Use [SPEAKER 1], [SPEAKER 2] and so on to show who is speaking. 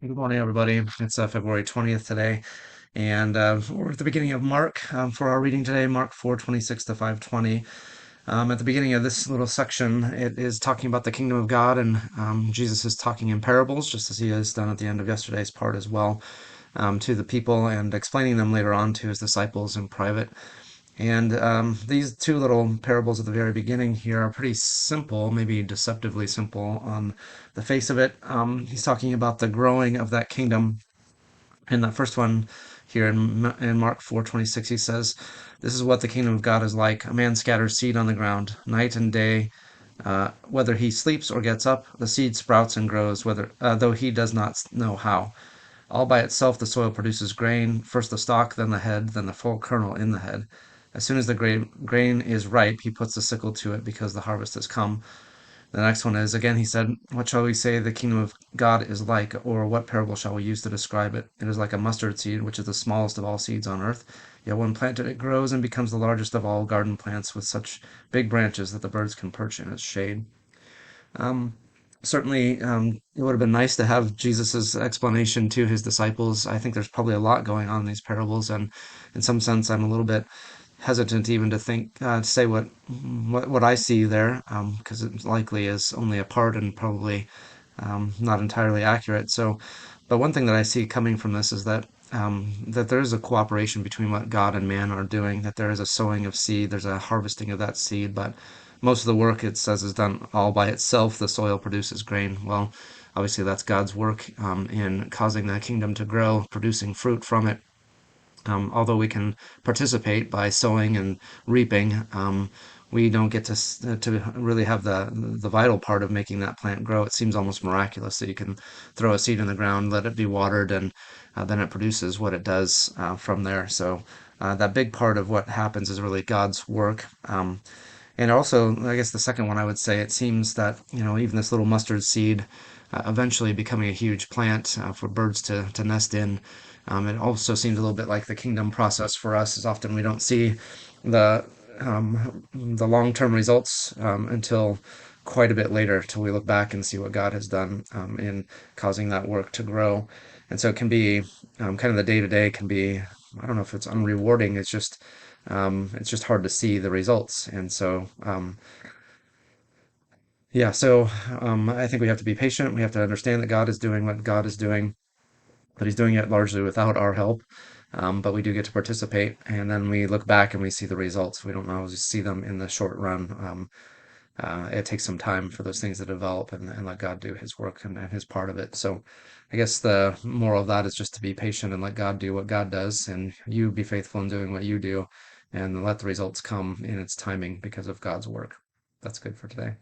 [SPEAKER 1] Good morning, everybody. It's February 20th today, and we're at the beginning of Mark for our reading today, Mark 4:26 to 5:20. At the beginning of this little section, it is talking about the kingdom of God, and Jesus is talking in parables, just as he has done at the end of yesterday's part as well, to the people and explaining them later on to his disciples in private. And these two little parables at the very beginning here are pretty simple, maybe deceptively simple on the face of it. He's talking about the growing of that kingdom. In that first one here in Mark 4:26, he says, "This is what the kingdom of God is like. A man scatters seed on the ground, night and day. Whether he sleeps or gets up, the seed sprouts and grows, whether though he does not know how. All by itself the soil produces grain, first the stalk, then the head, then the full kernel in the head. As soon as the grain is ripe, he puts the sickle to it because the harvest has come." The next one is, again, he said, "What shall we say the kingdom of God is like, or what parable shall we use to describe it? It is like a mustard seed, which is the smallest of all seeds on earth. Yet when planted, it grows and becomes the largest of all garden plants with such big branches that the birds can perch in its shade." Um, Certainly, it would have been nice to have Jesus's explanation to his disciples. I think there's probably a lot going on in these parables, and in some sense, I'm a little bit hesitant even to think to say what I see there, because it likely is only a part and probably not entirely accurate. So, but one thing that I see coming from this is that there is a cooperation between what God and man are doing. That there is a sowing of seed, there's a harvesting of that seed, but most of the work it says is done all by itself. The soil produces grain. Well, obviously that's God's work in causing the kingdom to grow, producing fruit from it. Although we can participate by sowing and reaping, we don't get to really have the vital part of making that plant grow. It seems almost miraculous that you can throw a seed in the ground, let it be watered, and then it produces what it does from there. So that big part of what happens is really God's work. And also, I guess the second one I would say, it seems that, even this little mustard seed eventually becoming a huge plant for birds to nest in. It also seems a little bit like the kingdom process for us, is often we don't see the the long-term results until quite a bit later, till we look back and see what God has done in causing that work to grow. And so it can be kind of the day-to-day can be, I don't know if it's unrewarding, it's just hard to see the results. And so, yeah, so I think we have to be patient. We have to understand that God is doing what God is doing, but He's doing it largely without our help. But we do get to participate, and then we look back and we see the results. We don't always see them in the short run. It takes some time for those things to develop and let God do His work and His part of it. So I guess the moral of that is just to be patient and let God do what God does, and you be faithful in doing what you do, and let the results come in its timing because of God's work. That's good for today.